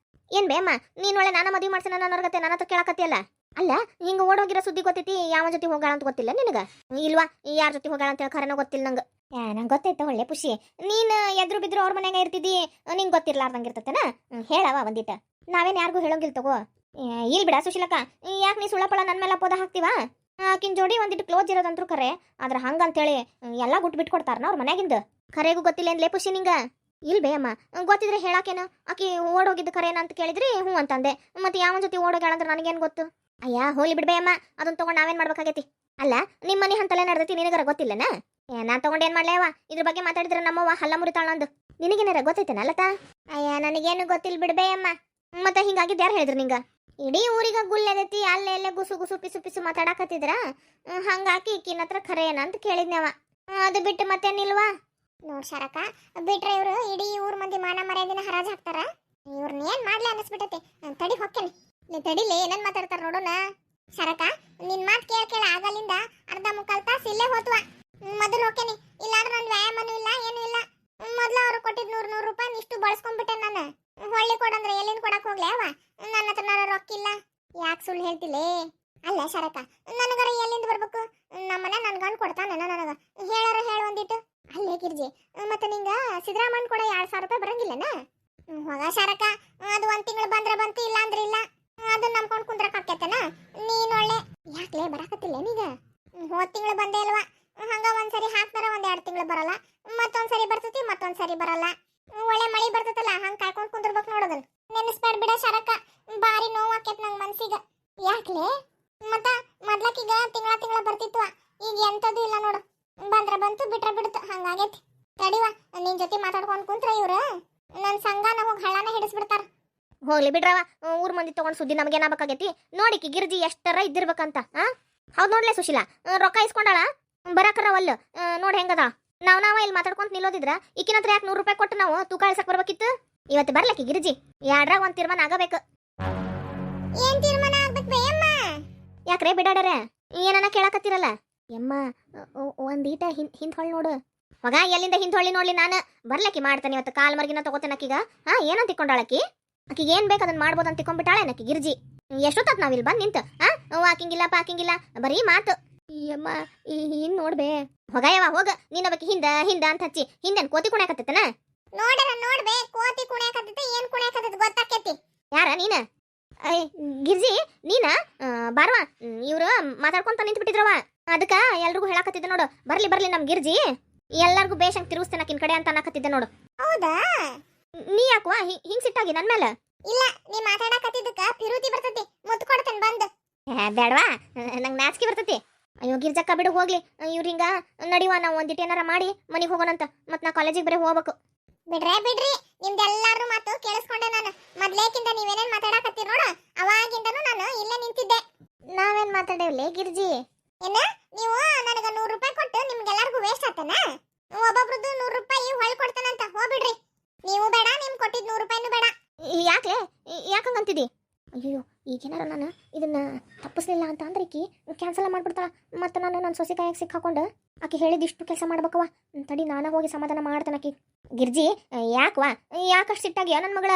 ಏನು ಬೇಯಮ್ಮ, ನೀನು ಒಳ್ಳೆ ನಾನು ಮದುವೆ ಮಾಡ್ಸೇನ ಅನ್ನೋರ್ಗತ್ತೆ ನನ್ನ ಹತ್ರ ಕೇಳಕತ್ತಿಯಲ್ಲ? ಅಲ್ಲ, ಹಿಂಗೆ ಓಡೋಗಿರೋ ಸುದ್ದಿ ಗೊತ್ತೈತಿ, ಯಾವ ಜೊತೆ ಹೋಗಾಳ ಅಂತ ಗೊತ್ತಿಲ್ಲ ನಿನಗೆ? ಇಲ್ವಾ, ಯಾರ ಜೊತೆ ಹೋಗಾಳ ಅಂತ ಖರೇನೋ ಗೊತ್ತಿಲ್ಲ ನಂಗೆ. ನಂಗೆ ಗೊತ್ತೈತ ಒಳ್ಳೆ ಪುಷಿ, ನೀನು ಎದ್ರು ಬಿದ್ರು ಅವ್ರ ಮನ್ಯಾಗ ಇರ್ತಿದ್ದಿ, ನಿಂಗೆ ಗೊತ್ತಿರ್ಲಾರ್ದಂಗೆ ಇರ್ತತೇನ? ಹೇಳವ ಒಂದಿಟ್ಟ, ನಾವೇನು ಯಾರಿಗೂ ಹೇಳೋಂಗಿಲ್ಲ ತಗೋ. ಇಲ್ಲಿ ಬಿಡ ಸುಶೀಲಕ್ಕ, ಯಾಕೆ ನೀ ಸುಳ್ಳಪಳ ನನ್ನ ಮೇಲೆ ಪೋದ ಹಾಕ್ತೀವ? ಆಕಿನ ಜೋಡಿ ಒಂದಿಟ್ಟು ಕ್ಲೋಸ್ ಇರೋದಂತ್ರು ಖರೆ, ಆದ್ರೆ ಹಂಗಂತೇಳಿ ಎಲ್ಲ ಗುಟ್ಟು ಬಿಟ್ಟು ಕೊಡ್ತಾರನ ಅವ್ರ ಮನ್ಯಾಗಿಂದ? ಖರೆಗೂ ಗೊತ್ತಿಲ್ಲ ಏನ್ಲೇ ಪುಷಿ ನಿಂಗ? ಇಲ್ ಬೇ ಅಮ್ಮ, ಗೊತ್ತಿದ್ರೆ ಹೇಳಾಕೇನ, ಆಕಿ ಓಡೋಗಿದ್ದು ಕರೇನ ಅಂತ ಕೇಳಿದ್ರಿ ಹ್ಞೂ ಅಂತಂದೆ. ಮತ್ತೆ ಯಾವನ ಜೊತೆ ಓಡೋಗ್ಯಾಳಂದ್ರೆ ನನಗೇನು ಗೊತ್ತು? ಅಯ್ಯ ಹೋಗ್ಲಿ ಬಿಡ್ಬೇ ಅಮ್ಮ, ಅದನ್ನ ತಗೊಂಡು ನಾವೇನ್ ಮಾಡ್ಬೇಕಾಗೈತಿ? ಅಲ್ಲ ನಿಮ್ಮ ಮನೆ ಹಂತಲ್ಲೇ ನಡೆದೈತಿ, ನಿನಗರ ಗೊತ್ತಿಲ್ಲನ? ನಾನ್ ತಗೊಂಡು ಏನ್ ಮಾಡ್ಲೇವ? ಇದ್ರ ಬಗ್ಗೆ ಮಾತಾಡಿದ್ರೆ ನಮ್ಮವ್ವ ಹಲ್ಲ ಮುರಿತಾಳ ಅಂದು. ನಿನಗೇನಾರ ಗೊತ್ತೈತೇನ ಲತಾ? ಅಯ್ಯ ನನಗೇನು ಗೊತ್ತಿಲ್ಲ ಬಿಡ್ಬೇ ಅಮ್ಮ. ಮತ್ತೆ ಹಿಂಗಾಗಿದ್ದು ಯಾರು ಹೇಳಿದ್ರು ನಿಂಗ? ಇಡೀ ಊರಿಗೆ ಗುಲ್ಲೆದೈತಿ, ಅಲ್ಲೆ ಎಲ್ಲೇ ಗುಸು ಗುಸು ಪಿಸು ಪಿಸು ಮಾತಾಡಕತ್ತಿದ್ರ ಹಂಗಾಕಿ ಈಕಿನ ಹತ್ರ ಖರೇನ ಅಂತ ಕೇಳಿದ್ನವ. ಅದು ಬಿಟ್ಟು ಮತ್ತೇನಿಲ್ವಾ? ನೋಡ್ ಶರಕ, ಬಿಟ್ರೆ ಇವ್ರು ಇಡೀ ಊರ್ ಮಂದಿ ಮಾನ ಮರ್ಯಾದಿನ ಹರಾಜ್ ಹಾಕ್ತಾರ. ಇವ್ರನ್ನ ಏನ್ ಮಾಡ್ಲಿ ಅನ್ನಿಸ್ಬಿಟ್ಟೈತಿ. ತಡಿ ಹೊಕ್ಕೇನಿ. ತಡಿಲಿ, ಏನೇನ್ ಮಾತಾಡ್ತಾರ ನೋಡೋಣ. ಶರಕ, ನಿನ್ ಮಾತ್ ಕೇಳ ಆಗಲಿಂದ ಅರ್ಧ ಮುಕ್ಕಾಲ್ ತಾಸು ಇಲ್ಲೇ ಹೋತ್ವ. ಮೊದಲು ಹೋಕ್ಕೇನಿ, ಇಲ್ಲಾಂದ್ರೆ ನನ್ ವ್ಯಾಯಾಮನೂ ಇಲ್ಲ ಏನೂ ಇಲ್ಲ. ಮೊದ್ಲು ಅವ್ರು ಕೊಟ್ಟಿದ್ 100 ರೂಪಾಯಿ ಇಷ್ಟು ಬಳಸ್ಕೊಂಡ್ಬಿಟ್ಟೆ ನಾನು. ಹೊಳ್ಳಿ ಕೊಡಂದ್ರೆ ಎಲ್ಲಿಂದ ಕೊಡಕ್ ಹೋಗ್ಲಿ ಅವ? ನನ್ನ ಹತ್ರ ನಾನು ರೊಕ್ಕಿಲ್ಲ. ಯಾಕೆ ಸುಳ್ಳು ಹೇಳ್ತಿಲ್ಲೇ? ಅಲ್ಲ ಶರಕ, ನನಗರ ಎಲ್ಲಿಂದ ಬರ್ಬೇಕು? ನಮ್ಮನೆ ನನ್ ಗಂಡ್ ಕೊಡ್ತಾನೆ ನನಗ. ಹೇಳಾರ ಹೇಳ ಒಂದಿಟ್ಟು. ಅಲ್ಲೇ ಗಿರ್ಜಿ, ಮತ್ತೆ ನಿಂಗ ಸಿದ್ದರಾಮಣ್ಣ ಕೂಡ 2,000 ರೂಪಾಯಿ ಬರಂಗಿಲ್ಲನ? ಹೋಗ ಶರಕ, ಅದು 1 ತಿಂಗಳು ಬಂದ್ರೆ ಬಂತು, ಇಲ್ಲ ಅಂದ್ರೆ ಇಲ್ಲ. ಅದನ್ನ ನಂಬ್ಕೊಂಡು ಕುಂದ್ರಕ್ ಆಕೇತನ? ನೀನ್ ಒಳ್ಳೆ ಯಾಕ್ಲೇ ಬರಾಕತ್ತಿಲ್ಲ ನೀಗ? ಹೋದ್ ತಿಂಗಳು ಬಂದೇ ಇಲ್ವಾ? ಹಂಗ ಒಂದ್ಸರಿ ಹಾಕ್ತಾರ, 1-2 ತಿಂಗಳು ಬರಲ್ಲ, ಮತ್ತೊಂದ್ಸರಿ ಬರ್ತೈತಿ, ಮತ್ತೊಂದ್ಸರಿ ಬರಲ್ಲ. ಒಳ್ಳೆ ಮಳಿ ಬರ್ತೈತಲ್ಲ, ಹಂಗ ಕಾಯ್ಕೊಂಡ್ ಕುಂದ್ರಬೇಕು ನೋಡೋದನ್. ನೆನಸ್ಬೇಡ ಬಿಡ ಶರಕ, ಬಾರಿ ನೋವು ಆಕೇತ್ ನಂಗ್ ಮನ್ಸಿಗ. ಯಾಕ್ಲೆ? ಮತ್ತ ಮೊದ್ಲಕ್ಕೀಗ ತಿಂಗಳ ಬರ್ತಿತ್ವ, ಈಗ ಎಂತದು ಇಲ್ಲ ನೋಡು. ಬಂದ್ರ ಬಂತು, ಬಿಟ್ರ ಬಿಡ್ತು, ಹಂಗಾಗೈತಿ. ತಡಿವಾ, ನಿನ್ ಜೊತೆ ಮಾತಾಡ್ಕೊಂಡ್ ಕುಂತ್ರ ಇವ್ರು ನನ್ ಸಂಘನ ಹೋಗಿ ಹಳ್ಳನ ಹಿಡಿಸ್ಬಿಡ್ತಾರ. ಹೋಗ್ಲಿ ಬಿಡ್ರವ, ಊರ್ ಮಂದಿ ತಗೊಂಡ್ ಸುದ್ದಿ ನಮಗೇನಾಗಬೇಕಾಗೈತಿ? ನೋಡಿಕಿ ಗಿರ್ಜಿ ಎಷ್ಟರ ಇದ್ದಿರ್ಬೇಕಂತ. ಹೌದ್ ನೋಡ್ಲೆ ಸುಶೀಲಾ, ರೊಕ್ಕ ಇಸ್ಕೊಂಡಾಳ, ಬರಾಕರ ಒಲ್ಲು ನೋಡ್ ಹೆಂಗದ. ನಾವ ಇಲ್ಲಿ ಮಾತಾಡ್ಕೊಂತ ನಿಲ್ಲೋದಿದ್ರ ಈಕಿನ ಹತ್ರ ಯಾಕೆ 100 ರೂಪಾಯಿ ಕೊಟ್ಟು ನಾವು ತೂಕ ಇಳ್ಸಕ್ ಬರ್ಬೇಕಿತ್ತು? ಇವತ್ತು ಬರ್ಲಕ್ಕಿ ಗಿರ್ಜಿ, ಯಾಡ್ರಾಗ ಒಂದ್ ತೀರ್ಮಾನ ಆಗಬೇಕು. ಏನ್ ತೀರ್ಮಾನ ಆಗ್ಬೇಕು ಬೇ ಅಮ್ಮ? ಯಾಕ್ರೆ ಬಿಡಾಡರ ಏನನ ಕೇಳಕತ್ತಿರಲ್ಲ? ಯಮ್ಮ ಒಂದೀಟ ಹಿಂದ್ ಹೊಳ್ ನೋಡು. ಮಗ ಎಲ್ಲಿಂದ ಹಿಂದ್ ಹೊಳ್ಳಿ ನೋಡ್ಲಿ ನಾನು? ಬರ್ಲಕ್ಕಿ ಮಾಡ್ತಾನೆ ಇವತ್ತು, ಕಾಲ್ ಮರ್ಗಿನ ತಗೋತೇನೆ ಆಕಿಗ. ಏನಂತ ತಿಕ್ಕೊಂಡಾಳಕಿ? ಆಕಿಗೆ ಏನ್ ಬೇಕು ಅದನ್ನ ಮಾಡ್ಬೋದು ಅಂತ ತಿಕ್ಕೊಂಡ್ಬಿಟ್ಟಾಳೆ ನಕ್ಕಿ ಗಿರ್ಜಿ. ಎಷ್ಟೊತ್ತ ನಾವ್ ಇಲ್ಲಿ ಬಂದ್ ನಿಂತು ವಾಕಿಂಗಿಲ್ಲ ಪಾಕಿಂಗಿಲ್ಲ ಬರೀ ಮಾತು. ಯಮ್ಮ ಹಿಂದ್ ನೋಡ್ಬೇ. ಹೊಗಯವ ಹೋಗ, ನೀನ್ ಒಬ್ಬಕಿ ಹಿಂದ ಹಿಂದ ಅಂತ ಹಚ್ಚಿ ಹಿಂದೇನ್ ಕೋತಿ ಕುಣ್ಯಾಕತ್ತನ? ನೋಡರ ನೋಡ್ಬೇ, ಕೋತಿ ಕುಣ್ಯಾಕತ್ತ ಏನ್ ಕುಣ್ಯಾಕತ್ತ ಗೊತ್ತಾಕೇತಿ. ಯಾರ ನೀನ? ಗಿರ್ಜಿ ನೀನ? ಬಾರವಾ, ಇವ್ರು ಮಾತಾಡ್ಕೊಂತ ನಿಂತು ಬಿಟ್ಟಿದ್ರವ, ಅದಕ್ಕ ಎಲ್ರಿಗೂ ಹೇಳಾಕತ್ತಿದ್ದೆ ನೋಡು. ಬರ್ಲಿ ಬರ್ಲಿ ನಮ್ ಗಿರ್ಜಿ ಎಲ್ಲಾರ್ಗು ಬೇಷಂಗ್ ತಿರುಗಿಸ್ತೇನೆ ಆಕಿನ ಕಡೆ ಅಂತ ಅನ್ನಕತ್ತಿದ್ದೆ ನೋಡು. ಹೌದಾ? ನೀ ಯಾಕವಾ ಹಿಂಗ್ ಸಿಟ್ಟಾಗಿ ನನ್ ಮೇಲೆ? ಇಲ್ಲ, ನೀ ಮಾತಾಡಕತ್ತಿದ್ದಕ್ಕ ಪಿರುತಿ ಬರ್ತೈತಿ, ಮುತ್ತು ಕೊಡ್ತೇನೆ ಬಂದು. ಬೇಡವಾ, ನಂಗೆ ನಾಚಿಕೆ ಬರ್ತೈತಿ. ಅಯ್ಯೋ ಗಿರ್ಜಕ್ಕ ಬಿಡು ಹೋಗ್ಲಿ, ಇವ್ರ ಹಿಂಗ ನಡಿವಾ, ನಾವು ಒಂದಿಟ್ಟು ಏನಾರ ಮಾಡಿ ಮನೆಗೆ ಹೋಗೋಣಂತ. ಮತ್ ನಾ ಕಾಲೇಜಿಗೆ ಬರೀ ಹೋಗ್ಬೇಕು. ಬಿಡ್ರಿ, ನಿಮ್ದೆಲ್ಲಾರು ಮಾತು ಕೇಳಿಸ್ಕೊಂಡೆ ನಾನು. ಮೊದ್ಲೇಕಿಂದ ನೀವೇನೇನ್ ಮಾತಾಡಕತ್ತೀರಿ ನೋಡು, ಅವಾಗಿಂದನು ನಾನು ಇಲ್ಲೇ ನಿಂತಿದ್ದೆ. ನಾವೇನ್ ಮಾತಾಡೇವ್ಲೇ ಗಿರ್ಜಿ? ಏನ ನೀವು ನನಗ 100 ರೂಪಾಯಿ ಕೊಟ್ಟು ನಿಮ್ಗೆಲ್ಲರಿಗೂ ವೇಸ್ಟ್ ಆತನ? ಒಬ್ಬೊಬ್ರದ್ದು 100 ರೂಪಾಯಿ ಹೊಳ್ ಕೊಡ್ತಾನಂತ. ಹೋಗ್ಬಿಡ್ರಿ, ನೀವು ಬೇಡ, ನಿಮ್ ಕೊಟ್ಟಿದ್ 100 ರೂಪಾಯಿನೂ ಬೇಡ. ಯಾಕ್ಲೆ ಯಾಕಂಗಂತಿದಿ? ಅಯ್ಯೋ ಈಗೇನಾರ ನಾನು ಇದನ್ನ ತಪ್ಪಿಸ್ಲಿಲ್ಲ ಅಂತ ಅಂದ್ರೆ ಈಕಿ ಕ್ಯಾನ್ಸಲ್ ಮಾಡ್ಬಿಡ್ತಾಳ. ಮತ್ತೆ ನಾನು ನನ್ನ ಸೊಸೆ ಕಾಯಾಗ ಸಿಕ್ಕಾಕೊಂಡು ಆಕಿ ಹೇಳಿದ ಇಷ್ಟು ಕೆಲಸ ಮಾಡ್ಬೇಕವ. ತಡಿ, ನಾನು ಹೋಗಿ ಸಮಾಧಾನ ಮಾಡ್ತಾನ ಆಕಿ. ಗಿರ್ಜಿ ಯಾಕವಾ, ಯಾಕಷ್ಟು ಸಿಟ್ಟಾಗ್ಯಾ ನನ್ನ ಮಗಳ?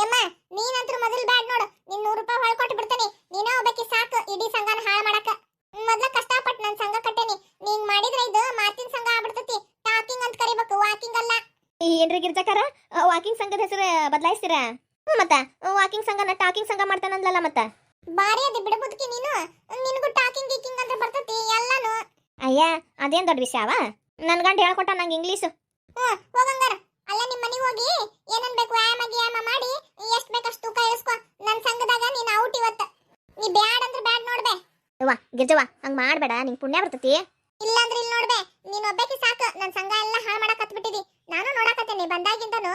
ಯಮ್ಮ ನೀನಂತೂ ಮೊದಲು ಬ್ಯಾಡ್ ನೋಡು, ನಿನ್ 100 ರೂಪಾಯಿ ಹೊಳ್ ಕೊಟ್ಟು ಬಿಡ್ತೇನೆ. ನೀನೇ ಒಬ್ಬಕಿ ಸಾಕು ಇಡೀ ಸಂಘನ ಹಾಳು ಮಾಡಕ. ಮೊದ್ಲ ಕಷ್ಟಪಟ್ಟು ನನ್ನ ಸಂಘ ಕಟ್ಟೇನಿ, ನೀನ್ ಮಾಡಿದ್ರೆ ಇದು ಮಾತಿನ ಸಂಘ ಆಗ್ಬಿಡ್ತೈತಿ. ಟಾಕಿಂಗ್ ಅಂತ ಕರಿಬೇಕು, ವಾಕಿಂಗ್ ಅಲ್ಲ. ಏನ್ರಿ ಗಿರ್ಜಕಾರ, ವಾಕಿಂಗ್ ಸಂಘದ ಹೆಸರು ಬದಲಾಯಿಸ್ತೀರಾ? ಮತ್ತ ವಾಕಿಂಗ್ ಸಂಘನ ಟಾಕಿಂಗ್ ಸಂಘ ಮಾಡ್ತಾನಂದ್ಲಲ್ಲ ಮತ್ತ. ಬಾರಿ ಅದಿ ಬಿಡಬುದ್ಕಿ ನೀನು, ನಿನಗೂ ಟಾಕಿಂಗ್ ಗೀಕಿಂಗ್ ಅಂತ ಬರ್ತೈತಿ ಎಲ್ಲಾನು. ಅಯ್ಯ ಅದೇನ್ ದೊಡ್ಡ ವಿಷಯವ? ನನ್ ಗಂಡ ಹೇಳ್ಕೊಟ್ಟ ನಂಗೆ ಇಂಗ್ಲೀಷ್. ಹೋಗಂಗಾರ ಅಲ್ಲ ನಿಮ್ಮ ಮನೆಗೆ ಹೋಗಿ ಏನನ್ ಬೇಕು ವ್ಯಾಯಾಮ ಮಾಡಿ ಎಷ್ಟ್ ಬೇಕಷ್ಟು ತೂಕ ಇಳಿಸ್ಕೊ. ನನ್ ಸಂಘದಾಗ ನೀನ್ ಔಟ್ ಇವತ್ತು. ನೀ ಬ್ಯಾಡ್ ಅಂದ್ರೆ ಬ್ಯಾಡ್ ನೋಡ್ಬೇ. ಯವ್ವ ಗಿರ್ಜವ್ವ ಹಂಗ ಮಾಡ್ಬೇಡ, ನಿಂಗೆ ಪುಣ್ಯ ಬರ್ತೈತಿ. ಇಲ್ಲಾಂದ್ರೆ ಇಲ್ಲಿ ನೋಡ್ಬೇ, ನೀನ್ ಒಬ್ಬಾಕಿ ಸಾಕು ನನ್ ಸಂಘ ಎಲ್ಲ ಹಾಳು ಮಾಡಕ್ ಹತ್ಬಿಟ್ಟಿದಿ. ನಾನು ನೋಡಕತ್ತೇನೆ ಬಂದಾಗಿಂದನು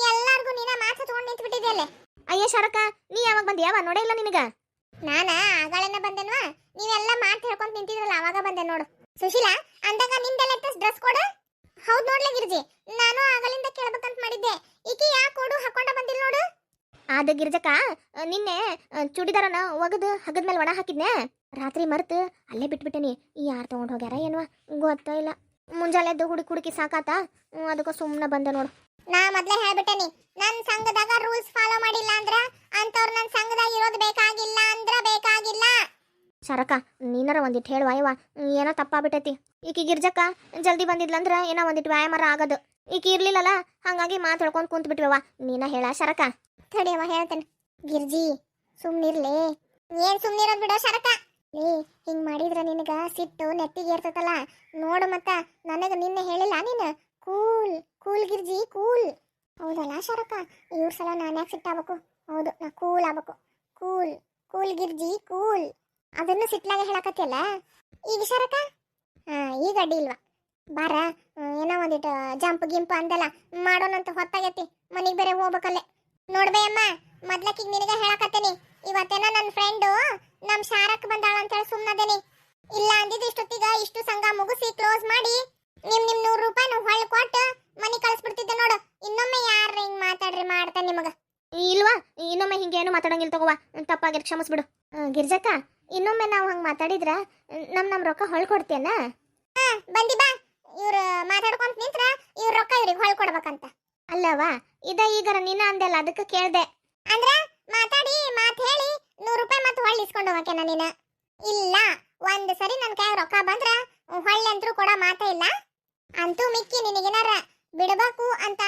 ಎಲ್ಲಾರ್ಗು ನೀನ ಮಾತು ತಗೊಂಡ್ ನಿಂತು ಬಿಟ್ಟಿದ್ಯಲ್ಲೇ. ಅಯ್ಯ ಶರಕ, ನೀ ಯಾವಾಗ ಬಂದಿ? ಯಾವ ನೋಡೇ ಇಲ್ಲ ನಿನಗ? ನಾನ ಆಗಳನ್ನ ಬಂದೆನ್ವಾ, ನೀವೆಲ್ಲ ಮಾತು ಹೇಳ್ಕೊಂತ ನಿಂತಿದ್ರಲ್ಲ ಅವಾಗ ಬಂದೆ ನೋಡು. ಸುಶೀಲಾ ಅಂದಾಗ ನಿಂದೆಲ್ಲ ಡ್ರೆಸ್ ಕೊಡು. ಹೌದ್ ನೋಡ್ಲೆ ಗಿರ್ಜಿ, ನಾನು ಆಗಲಿಂದ ಕೇಳ್ಬೇಕಂತ ಮಾಡಿದ್ದೆ, ಈಕಿ ಯಾಕೆ ಕೊಡು ಹಾಕೊಂಡ ಬಂದಿಲ್ಲ ನೋಡು. ಆದ ಗಿರ್ಜಕ್ಕ, ನಿನ್ನೆ ಚೂಡಿದಾರನ ಒಗದು ಹಗದ ಮೇಲೆ ಒಣ ಹಾಕಿದ್ನೆ, ರಾತ್ರಿ ಮರ್ತು ಅಲ್ಲೇ ಬಿಟ್ಬಿಟ್ಟೇನಿ. ಯಾರು ತಗೊಂಡ್ ಹೋಗ್ಯಾರ ಏನ್ವಾ ಗೊತ್ತಾ ಇಲ್ಲ. ಮುಂಜಾನೆದ್ದು ಹುಡುಕಿ ಸಾಕಾತ, ಅದಕ್ಕೆ ಸುಮ್ಮನೆ ಬಂದೆ ನೋಡು. ನಾ ಮೊದ್ಲೇ ಹೇಳ್ಬಿಟ್ಟೇನಿ, ನನ್ ಸಂಘದಾಗ ರೂಲ್ಸ್ ಫಾಲೋ ಮಾಡಿಲ್ಲ ಅಂದ್ರ ಅಂತವ್ರು ನನ್ ಸಂಘದಾಗ ಇರೋದು ಬೇಕಾಗಿಲ್ಲ ಅಂದ್ರ ಬೇಕಾಗಿಲ್ಲ. ಶರಕ ನೀನಾರ ಒಂದಿಟ್ಟು ಹೇಳುವ ಯವ್ವ, ಏನೋ ತಪ್ಪಾಗ್ಬಿಟ್ಟೈತಿ. ಈಕಿ ಗಿರ್ಜಕ್ಕ ಜಲ್ದಿ ಬಂದಿದ್ಲಂದ್ರ ಏನೋ ಒಂದಿಟ್ಟು ವ್ಯಾಯಾಮರ ಆಗದು. ಈಕಿ ಇರ್ಲಿಲ್ಲಲ್ಲ, ಹಂಗಾಗಿ ಮಾತು ಹೇಳ್ಕೊಂಡ್ ಕುಂತ್ ಬಿಟ್ವಿವ. ನೀನ ಹೇಳ ಶರಕ? ತಡಿಯವ ಹೇಳ್ತೇನೆ. ಗಿರ್ಜಿ ಸುಮ್ನಿರ್ಲೇ. ಏನ್ ಸುಮ್ನಿರೋದ್ ಬಿಡೋ ಶರಕ. ಲೇ ಹಿಂಗ್ ಮಾಡಿದ್ರ ನಿನಗ ಸಿಟ್ಟು ನೆತ್ತಿಗೆ ಇರ್ತತಲ್ಲ ನೋಡು. ಮತ್ತ ನನಗ ನಿನ್ನೆ ಹೇಳಿಲ್ಲ ನೀನು? Cool cool Girji cool. ಹೌದಲ್ಲ ಶರಕ, ಇವ್ರ ಸಲ ನಾನು ಯಾಕೆ ಸಿಟ್ಟಾಗಬೇಕು? ಹೌದು, ನಾ ಕೂಲ್ ಆಗ್ಬೇಕು. Cool cool Girji cool. ಅದನ್ನು ಸಿಟ್ಲಾಗೆ ಹೇಳಕತ್ತಿಯಲ್ಲ ಈಗ ಶರಕ. ಈಗ ಅಡ್ಡಿ ಇಲ್ವಾ? ಬಾರ, ಏನೋ ಒಂದಿಟ್ಟು ಜಂಪ್ ಗಿಂಪ್ ಅಂದೆಲ್ಲ ಮಾಡೋಣಂತ ಹೊತ್ತಾಗೈತಿ. ಮನೆಗೆ ಬೇರೆ ಹೋಗ್ಬೇಕಲ್ಲೇ. ನೋಡ್ಬೇ ಅಮ್ಮ, ಮೊದ್ಲಕ್ಕೀಗ ನಿನಗೆ ಹೇಳಕತ್ತೇನಿ, ಇವತ್ತೇನ ನನ್ನ ಫ್ರೆಂಡು ನಮ್ಮ ಶಾರಕ್ ಬಂದಾಳ ಅಂತೇಳಿ ಸುಮ್ಮನದೇನಿ. ಇಲ್ಲ ಅಂದಿದ್ದು ಇಷ್ಟೊತ್ತಿಗ ಇಷ್ಟು ಸಂಘ ಮುಗಿಸಿ ಕ್ಲೋಸ್ ಮಾಡಿ ನಿಮ್ 100 ರೂಪಾಯಿನ ಹೊಳ್ಳಿ ಕೊಟ್ಟು ಮನೆ ಕಳಿಸ್ಬಿಡ್ತಿದ್ದೆ ನೋಡು. ಇನ್ನೊಮ್ಮೆ ಯಾರ ಹಿಂಗ್ ಮಾತಾಡ್ರಿ ಮಾಡ್ತಾನೆ ನಿಮಗ. ಇಲ್ವಾ? ಇನ್ನೊಮ್ಮೆ ಹಿಂಗೇನು ಮಾತಾಡಂಗಿಲ್ಲ ತಗೋವಾ, ತಪ್ಪಾಗಿರ್ ಕ್ಷಮಿಸ್ಬಿಡು. ಗಿರ್ಜಕ್ಕ, ಇನ್ನೊಮ್ಮೆ ನಾವು ಹಂಗೆ ಮಾತಾಡಿದ್ರ ನಮ್ಮ ರೊಕ್ಕ ಹೊಳ್ ಕೊಡ್ತೇನ? ಬಂದಿ ಬಾ, ಇವ್ರು ಮಾತಾಡ್ಕೊಂತ ನಿಂತ್ರ ಇವ್ರ ರೊಕ್ಕ ಇವ್ರಿಗೆ ಹೊಳ್ ಕೊಡ್ಬೇಕಂತ. ಅಲ್ಲವಾ, ಈಗರ ನೀನ ಅಂದೆಲ್ಲ ಅದಕ್ಕೆ ಕೇಳ್ದೆ. ಅಂದ್ರ ಮಾತಾಡಿ ಮಾತು ಹೇಳಿ 100 ರೂಪಾಯಿ ಮತ್ತೆ ಹೊಳ್ಳಿ ಇಸ್ಕೊಂಡು ಹೋಗಕೇನ ನೀನ? ಇಲ್ಲ, ಒಂದ್ ಸರಿ ನನ್ನ ಕೈ ರೊಕ್ಕ ಬಂದ್ರ ಹೊಳ್ಳಿ ಅಂತರೂ ಕೊಡೋ ಮಾತೇ ಇಲ್ಲ. ಅಂತೂ ಮಿಕ್ಕಿ ನಿನಗೇನಾರ ಬಿಡಬೇಕು ಅಂತ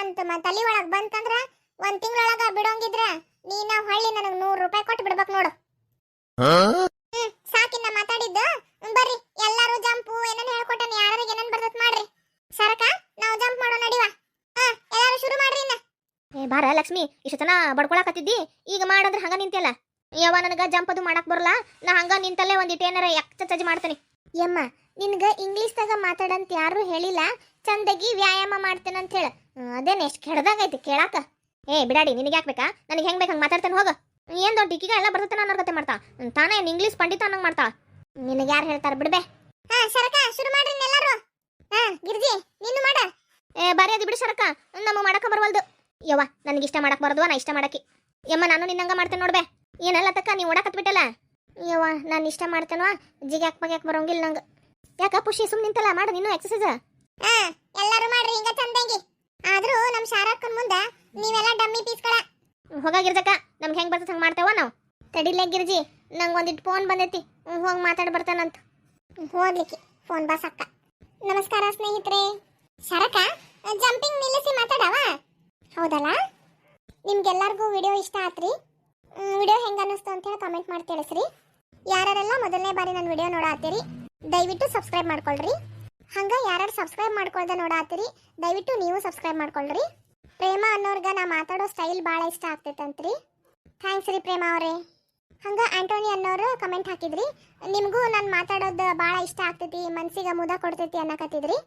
ತಲೆ ಒಳಗ್ ಬಂತಂದ್ರ 1 ತಿಂಗಳೊಳಗ ಬಿಡೋಂಗಿದ್ರ ನೀನ ಹೊಳ್ಳಿ ನನಗೆ 100 ರೂಪಾಯಿ ಕೊಟ್ಟು ಬಿಡ್ಬೇಕು ನೋಡು. ಸಾಕಿನ್ನ ಮಾತಾಡಿದ್ದು. ಬರ್ರಿ ಎಲ್ಲಾರು ಜಂಪು ಏನನ್ನ ಹೇಳ್ಕೊಟ್ಟನಿ, ಯಾರಿಗೆ ಏನನ್ನ ಬರ್ತತ್ ಮಾಡ್ರಿ. ಸರಕ, ನಾವು ಜಂಪ್ ಮಾಡೋ ನಡಿವಾ. ಎಲ್ಲಾರು ಶುರು ಮಾಡ್ರಿ ಇನ್ನ. ಬಾರ ಲಕ್ಷ್ಮಿ, ಇಷ್ಟು ತನ ಬಡ್ಕೊಳಕತ್ತಿದ್ದಿ, ಈಗ ಮಾಡಂದ್ರೆ ಹಂಗ ನಿಂತಿಯಲ್ಲ. ಯಾವ ನನಗ ಜಂಪ್ ಅದು ಮಾಡಕ್ ಬರಲ್ಲ, ನಾ ಹಂಗ ನಿಂತಲ್ಲೇ ಒಂದಿಟ್ಟು ಏನಾರ ಎಕ್ಸರ್ಸೈಜ್ ಮಾಡ್ತೀನಿ. ಯಮ್ಮ, ನಿನ್ಗ ಇಂಗ್ಲೀಷ್ದಾಗ ಮಾತಾಡಂತ ಯಾರು ಹೇಳಿಲ್ಲ, ಚಂದಾಗಿ ವ್ಯಾಯಾಮ ಮಾಡ್ತೇನಂತ ಹೇಳ. ಅದೇನು ಎಷ್ಟು ಕೆಡ್ದಾಗೈತಿ ಕೇಳಾಕ. ಬಿಡಾಡಿ, ನಿನಗೆ ಯಾಕೆ ಬೇಕಾ? ನನಗೆ ಹೆಂಗ್ ಬೇಕು ಹಂಗೆ ಮಾತಾಡ್ತೇನೆ ಹೋಗ. ಏನ್ ದೊಡ್ಡ ಟೀಕಿಗ ಎಲ್ಲ ಬರ್ತೇನೆ ಅನ್ನೋ ಕತೆ ಮಾಡ್ತಾ ತಾನೇ ಇಂಗ್ಲೀಷ್ ಪಂಡಿತ ಅನ್ನಂಗ್ ಮಾಡ್ತಾ. ನಿನಗೆ ಯಾರು ಹೇಳ್ತಾರ ಬಿಡ್ಬೆ. ಶರಕ, ಶುರು ಮಾಡ್ರಿ ಎಲ್ಲಾರು. ಗಿರ್ಜಿ ನೀನು ಮಾಡ. ಬಾರಿ ಅದು ಬಿಡು ಶರಕ, ನಮ್ಮ ಮಾಡಕ ಬರವಲ್ದು. ಯವ್ವ, ನನಗೆ ಇಷ್ಟ ಮಾಡಕ್ ಬರೋದು, ನಾ ಇಷ್ಟ ಮಾಡಕಿ. ಯಮ್ಮ, ನಾನು ನಿನ್ನಂಗ ಮಾಡ್ತೇನೆ ನೋಡ್ಬೆ. ಏನಲ್ಲ ತಕ್ಕ ನೀವು ಓಡಾಕತ್ ಬಿಟ್ಟಲ್ಲ. ಯವ್ವ, ನಾನು ಇಷ್ಟ ಮಾಡ್ತೇನವ, ಜಿಗ್ಯಾಕ್ ಬಗ್ಯಾಕ್ ಬರೋಂಗಿಲ್ಲ ನಂಗೆ. ಯಾಕ ಪುಷಿ ಸುಮ್ ನಿಂತಲ್ಲ, ಮಾಡು ನೀನು ಎಕ್ಸರ್ಸೈಸ್. ಎಲ್ಲಾರು ಮಾಡ್ರಿ ಹಿಂಗ ಚಂದಂಗಿ. ಆದ್ರೂ ನಮ್ಮ ಶಾರಕ್ಕನ್ ಮುಂದ ನೀವೆಲ್ಲ ಡಮ್ಮಿ ಪೀಸ್ಗಳ. ಹೋಗ ಗಿರ್ಜಕ್ಕ, ನಮ್ಗೆ ಹೆಂಗ್ ಬರ್ತದ ಹಂಗೆ ಮಾಡ್ತೇವ ನಾವು. ತಡಿಲೇ ಗಿರ್ಜಿ, ನಂಗೆ ಒಂದಿಟ್ಟು ಫೋನ್ ಬಂದೈತಿ, ಹೋಗಿ ಮಾತಾಡಿ ಬರ್ತಾನಂತ. ಹೋಗ್ಲಿಕ್ಕೆ ಫೋನ್ ಬಾಸ್ ಅಕ್ಕ. ನಮಸ್ಕಾರ ಸ್ನೇಹಿತರೆ. ಶರಕ, ಜಂಪಿಂಗ್ ನಿಲ್ಲಿಸಿ ಮಾತಾಡವ. ಹೌದಲ್ಲ? ನಿಮ್ಗೆಲ್ಲರಿಗೂ ವಿಡಿಯೋ ಇಷ್ಟ ಆತ್ರಿ? ವಿಡಿಯೋ ಹೆಂಗ ಅನ್ನಿಸ್ತು ಅಂತ ಹೇಳಿ ಕಾಮೆಂಟ್ ಮಾಡಿ ತಿಳಿಸ್ರಿ. ಯಾರೆಲ್ಲ ಮೊದಲನೇ ಬಾರಿ ನನ್ನ ವಿಡಿಯೋ ನೋಡಾತ್ತೀರಿ ದಯವಿಟ್ಟು ಸಬ್ಸ್ಕ್ರೈಬ್ ಮಾಡ್ಕೊಳ್ರಿ. ಹಂಗ ಯಾರು ಸಬ್ಸ್ಕ್ರೈಬ್ ಮಾಡ್ಕೊಳ್ದೆ ನೋಡಾತ್ತೀರಿ ದಯವಿಟ್ಟು ನೀವು ಸಬ್ಸ್ಕ್ರೈಬ್ ಮಾಡ್ಕೊಳ್ರಿ. ಪ್ರೇಮ ಅನ್ನೋರ್ಗ ನಾ ಮಾತಾಡೋ ಸ್ಟೈಲ್ ಭಾಳ ಇಷ್ಟ ಆಗ್ತೈತಂತ್ರಿ. ಥ್ಯಾಂಕ್ಸ್ ರೀ ಪ್ರೇಮ ಅವರೇ. ಹಂಗ ಆಂಟೋನಿ ಅನ್ನೋರು ಕಮೆಂಟ್ ಹಾಕಿದ್ರಿ, ನಿಮಗೂ ನಾನು ಮಾತಾಡೋದು ಭಾಳ ಇಷ್ಟ ಆಗ್ತೈತಿ, ಮನ್ಸಿಗೆ ಮುದ ಕೊಡ್ತೈತಿ ಅನ್ನಕತ್ತಿದ್ರಿ.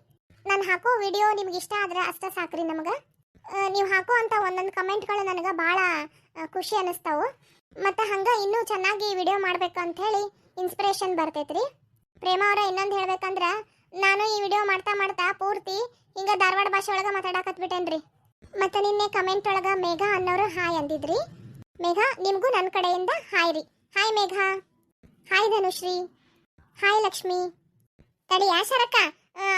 ನಾನು ಹಾಕೋ ವಿಡಿಯೋ ನಿಮ್ಗೆ ಇಷ್ಟ ಆದ್ರೆ ಅಷ್ಟೇ ಸಾಕ್ರಿ ನಮ್ಗೆ. ನೀವು ಹಾಕೋ ಅಂತ ಒಂದೊಂದು ಕಮೆಂಟ್ಗಳು ನನಗೆ ಭಾಳ ಖುಷಿ ಅನ್ನಿಸ್ತಾವು. ಮತ್ತು ಹಂಗೆ ಇನ್ನೂ ಚೆನ್ನಾಗಿ ವಿಡಿಯೋ ಮಾಡ್ಬೇಕು ಅಂತ ಹೇಳಿ ಇನ್ಸ್ಪಿರೇಷನ್ ಬರ್ತೈತ್ರಿ. ಪ್ರೇಮ ಅವರ ಇನ್ನೊಂದು ಹೇಳ್ಬೇಕಂದ್ರೆ, ನಾನು ಈ ವಿಡಿಯೋ ಮಾಡ್ತಾ ಮಾಡ್ತಾ ಪೂರ್ತಿ ಹಿಂಗೆ ಧಾರವಾಡ ಭಾಷೆ ಒಳಗೆ ಮಾತಾಡಕತ್ಬಿಟ್ಟೇನ್ರಿ. ಮತ್ತು ನಿನ್ನೆ ಕಮೆಂಟ್ ಒಳಗೆ ಮೇಘ ಅನ್ನೋರು ಹಾಯ್ ಅಂದಿದ್ರಿ. ಮೇಘ, ನಿಮಗೂ ನನ್ನ ಕಡೆಯಿಂದ ಹಾಯ್ ರೀ. ಹಾಯ್ ಮೇಘ. ಹಾಯ್ ಧನುಶ್ರೀ. ಹಾಯ್ ಲಕ್ಷ್ಮಿ. ತಡಿ ಶರಕ,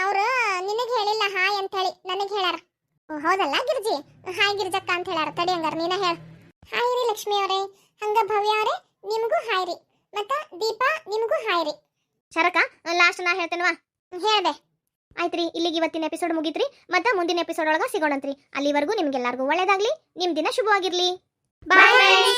ಅವರು ನಿನಗೆ ಹೇಳಿಲ್ಲ ಹಾಯ್ ಅಂತ ಹೇಳಿ, ನನಗೆ ಹೇಳ್ಯಾರ. ಹೌದಲ್ಲ ಗಿರ್ಜಿ? ಹಾಯ್ ಗಿರ್ಜಕ್ಕ ಅಂತ ಹೇಳ್ಯಾರ. ತಡಿ ಹಂಗಾರ ನೀನ ಹೇಳ. ಹಾಯ್ ರೀ ಲಕ್ಷ್ಮಿ ಅವರೇ. ಹಂಗ ಭವ್ಯ ಅವರೇ ನಿಮಗೂ ಹಾಯ್ ರೀ. ಮತ್ತು ದೀಪಾ ನಿಮಗೂ ಹಾಯ್ ರೀ. ಶರಕ, ಲಾಸ್ಟ್ ನಾ ಹೇಳ್ತೇನವಾ? ಹೇಳ್ದೆ. ಆಯ್ತ್ರಿ, ಇಲ್ಲಿಗೆ ಇವತ್ತಿನ ಎಪಿಸೋಡ್ ಮುಗಿತ್ರಿ. ಮತ್ತೆ ಮುಂದಿನ ಎಪಿಸೋಡ್ ಒಳಗೆ ಸಿಗೋಣಂತ್ರಿ. ಅಲ್ಲಿವರೆಗೂ ನಿಮ್ಗೆಲ್ಲರಿಗೂ ಒಳ್ಳೇದಾಗ್ಲಿ, ನಿಮ್ಮ ದಿನ ಶುಭವಾಗಿರ್ಲಿ. ಬಾಯ್.